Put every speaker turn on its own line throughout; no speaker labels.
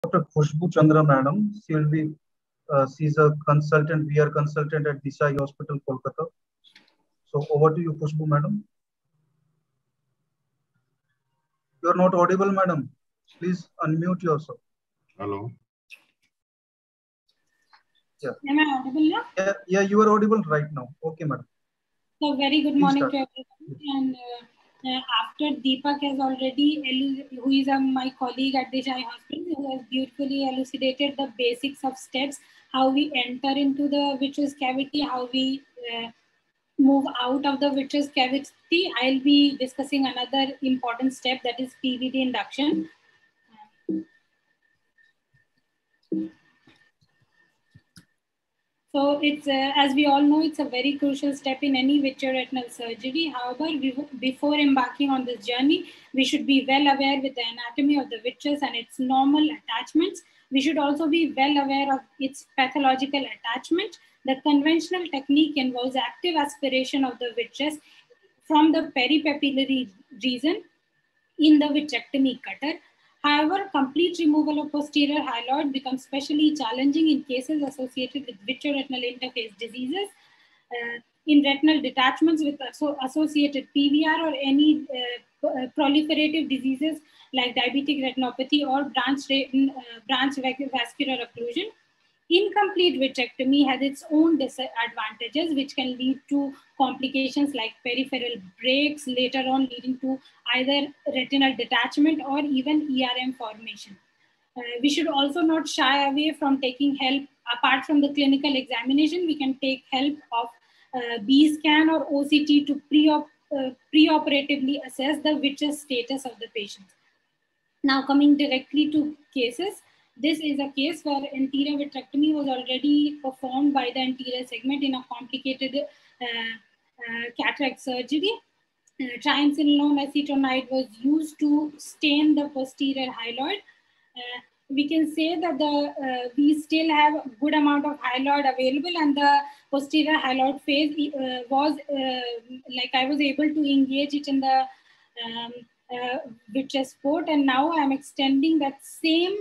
Dr. Khushbu Chandra Madam. She's a consultant, VR consultant at Desai Hospital, Kolkata. So over to you, Khushbu Madam. You are not audible, Madam. Please unmute yourself.
Hello.
Yeah. Am I audible now?
Yeah, you are audible right now. Okay, Madam.
So very good morning to everyone. And after Deepak has already, who is my colleague at Desai Hospital, who has beautifully elucidated the basics of steps, how we enter into the vitreous cavity, how we move out of the vitreous cavity, I'll be discussing another important step, that is PVD induction. So it's, as we all know, it's a very crucial step in any vitreoretinal surgery. However, before embarking on this journey, we should be well aware with the anatomy of the vitreous and its normal attachments. We should also be well aware of its pathological attachment. The conventional technique involves active aspiration of the vitreous from the peripapillary region in the vitrectomy cutter. However, complete removal of posterior hyaloid becomes especially challenging in cases associated with vitreoretinal interface diseases, in retinal detachments with associated PVR or any proliferative diseases like diabetic retinopathy or branch vascular occlusion. Incomplete vitrectomy has its own disadvantages, which can lead to complications like peripheral breaks, later on leading to either retinal detachment or even ERM formation. We should also not shy away from taking help. Apart from the clinical examination, we can take help of B-scan or OCT to preoperatively assess the vitreous status of the patient. Now coming directly to cases, this is a case where anterior vitrectomy was already performed by the anterior segment in a complicated cataract surgery. Triamcinolone acetonide was used to stain the posterior hyaloid. We can say that we still have a good amount of hyaloid available, and the posterior hyaloid phase was like I was able to engage it in the vitreous port, and now I'm extending that same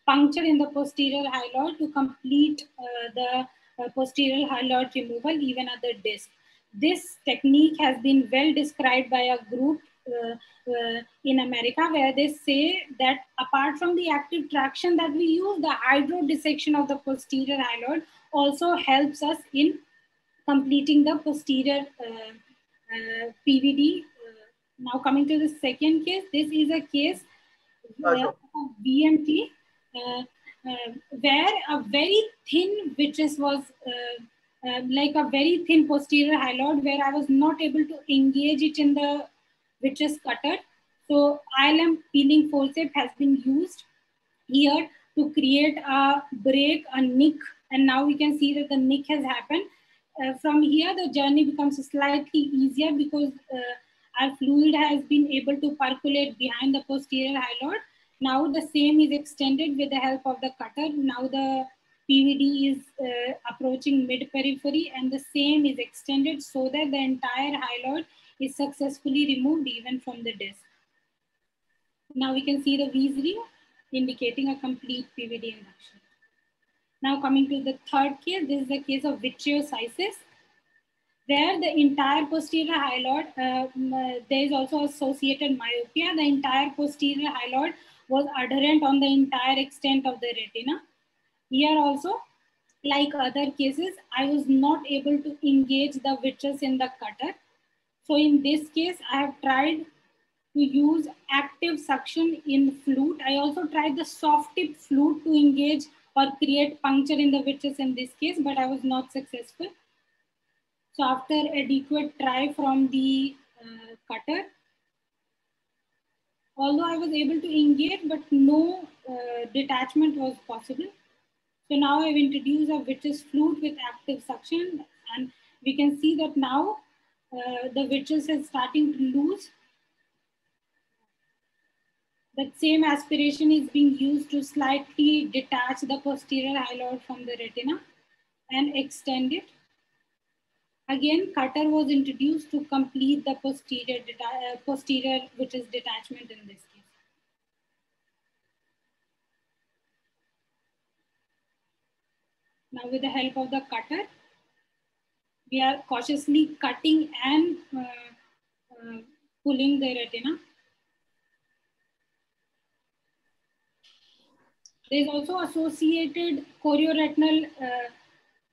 puncture in the posterior hyaloid to complete the posterior hyaloid removal even at the disc. This technique has been well described by a group in America, where they say that apart from the active traction that we use, the hydrodissection of the posterior hyaloid also helps us in completing the posterior PVD. Now coming to the second case, this is a case of BMT where a very thin vitreous was like a very thin posterior hyaloid, where I was not able to engage it in the vitreous cutter. So ILM peeling forceps has been used here to create a break, a nick, and now we can see that the nick has happened. From here, the journey becomes slightly easier because our fluid has been able to percolate behind the posterior hyaloid. Now the same is extended with the help of the cutter. Now the PVD is approaching mid-periphery, and the same is extended so that the entire hyaloid is successfully removed even from the disc. Now we can see the V0 indicating a complete PVD induction. Now coming to the third case, this is the case of vitreocysis, where the entire posterior hyaloid, there is also associated myopia. The entire posterior hyaloid was adherent on the entire extent of the retina. Here also, like other cases, I was not able to engage the vitreous in the cutter. So in this case, I have tried to use active suction in flute. I also tried the soft tip flute to engage or create puncture in the vitreous in this case, but I was not successful. So after adequate try from the cutter, although I was able to engage, but no detachment was possible. So now I've introduced a vitreous flute with active suction, and we can see that now the vitreous is starting to lose. That same aspiration is being used to slightly detach the posterior hyaloid from the retina and extend it. Again, cutter was introduced to complete the posterior vitreous detachment in this case. Now with the help of the cutter, we are cautiously cutting and pulling the retina. There is also associated chorioretinal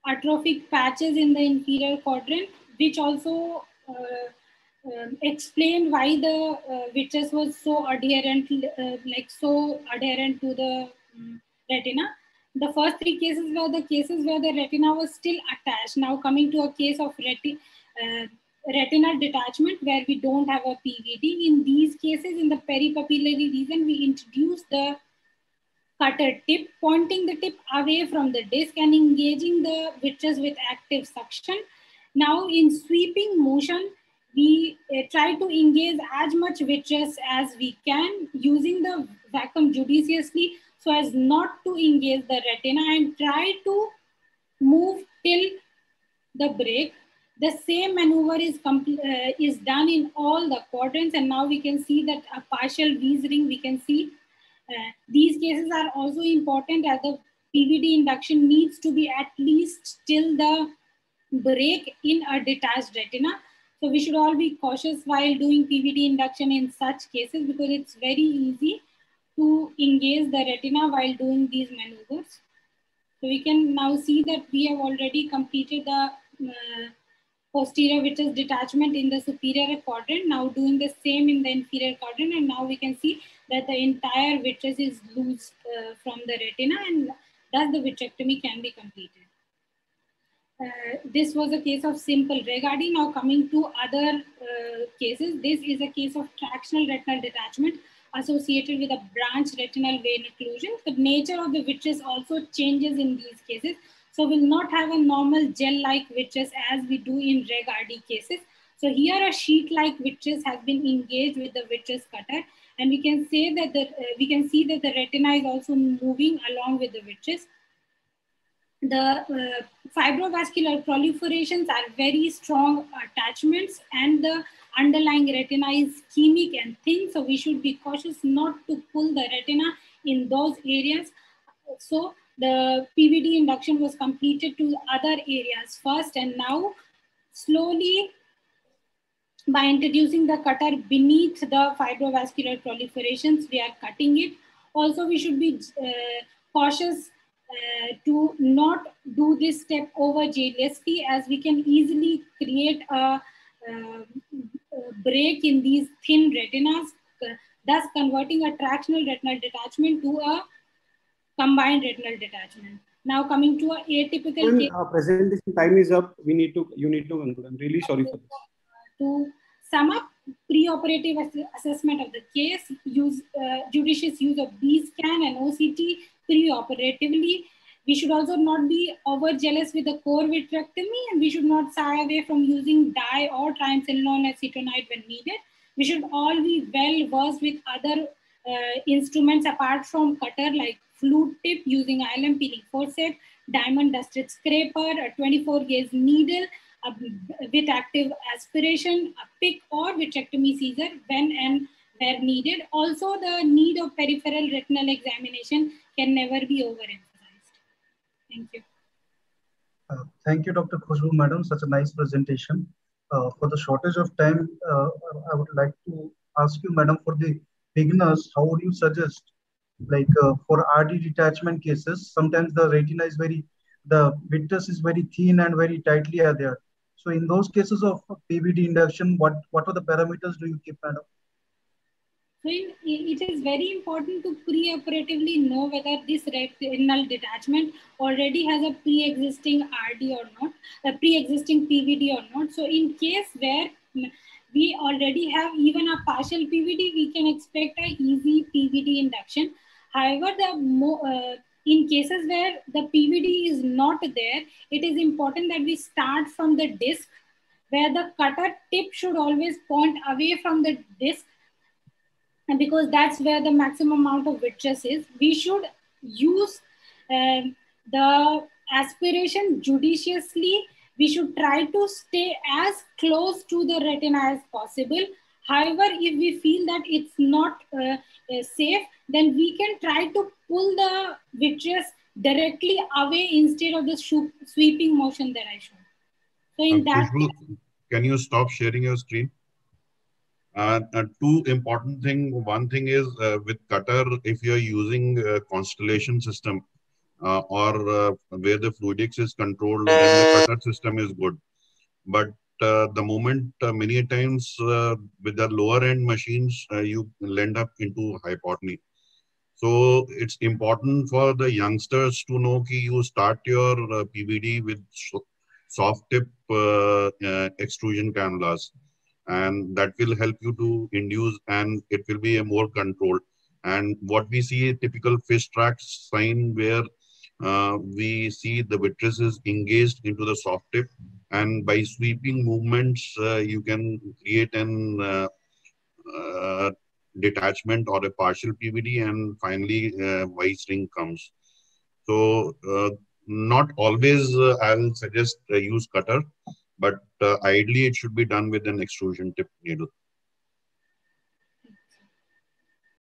atrophic patches in the inferior quadrant, which also explained why the vitreous was so adherent, so adherent to the retina. The first three cases were the cases where the retina was still attached. Now coming to a case of retinal detachment where we don't have a PVD. In these cases, in the peripapillary region, we introduced the cutter tip, pointing the tip away from the disc and engaging the vitreous with active suction. Now in sweeping motion, we try to engage as much vitreous as we can using the vacuum judiciously so as not to engage the retina and try to move till the break. The same maneuver is done in all the quadrants, and now we can see that a partial V-ring we can see. These cases are also important as the PVD induction needs to be at least till the break in a detached retina. So we should all be cautious while doing PVD induction in such cases because it's very easy to engage the retina while doing these maneuvers. So we can now see that we have already completed the posterior vitreous detachment in the superior quadrant, now doing the same in the inferior quadrant, and now we can see that the entire vitreous is loose from the retina and thus the vitrectomy can be completed. This was a case of simple Regardie. Now coming to other cases, this is a case of tractional retinal detachment associated with a branch retinal vein occlusion. The nature of the vitreous also changes in these cases. So we'll not have a normal gel-like vitreous as we do in Regardie cases. So here a sheet-like vitreous has been engaged with the vitreous cutter, and we can say that we can see that the retina is also moving along with the vitreous. The fibrovascular proliferations are very strong attachments, and the underlying retina is ischemic and thin. So we should be cautious not to pull the retina in those areas. So the PVD induction was completed to other areas first, and now slowly by introducing the cutter beneath the fibrovascular proliferations, we are cutting it. Also, we should be cautious to not do this step over jealously, as we can easily create a break in these thin retinas, thus converting a tractional retinal detachment to a combined retinal detachment. Now coming to a atypical case.
Presentation time is up. You need to conclude. I'm really sorry for this.
To sum up, preoperative assessment of the case, judicious use of B-scan and OCT preoperatively. We should also not be over-jealous with the core vitrectomy, and we should not shy away from using dye or triamcinolone acetonide when needed. We should all be well versed with other instruments apart from cutter, like flute tip using ILM peeling forceps, diamond dusted scraper, a 24-gauge needle, with active aspiration, a pick or vitrectomy Caesar when and where needed. Also, the need of peripheral retinal examination can never be overemphasized. Thank you.
Thank you, Dr. Khushbu Madam. Such a nice presentation. For the shortage of time, I would like to ask you, Madam, for the beginners, how would you suggest, like for RD detachment cases, sometimes the retina is the vitreous is very thin and very tightly adhered. So in those cases of PVD induction, what are the parameters do you keep, Madam?
So it is very important to preoperatively know whether this retinal detachment already has a pre-existing RD or not, a pre-existing PVD or not. So in case where we already have even a partial PVD, we can expect an easy PVD induction. However, in cases where the PVD is not there, it is important that we start from the disc, where the cutter tip should always point away from the disc, and because that's where the maximum amount of vitreous is. We should use the aspiration judiciously. We should try to stay as close to the retina as possible. However, if we feel that it's not safe, then we can try to pull the vitreous directly away instead of the sweeping motion that I showed. So in that
Khushbu, can you stop sharing your screen? Two important thing. One thing is with cutter, if you're using Constellation system or where the fluidics is controlled, then the cutter system is good. But the moment many times with the lower end machines, you land up into hypotony. So it's important for the youngsters to know that you start your PVD with soft tip extrusion cannulas, and that will help you to induce, and it will be a more controlled. And what we see a typical fish tracks sign where we see the vitreous is engaged into the soft tip, and by sweeping movements, you can create an detachment or a partial PVD, and finally vice ring comes. So not always I will suggest use cutter, but ideally it should be done with an extrusion tip needle.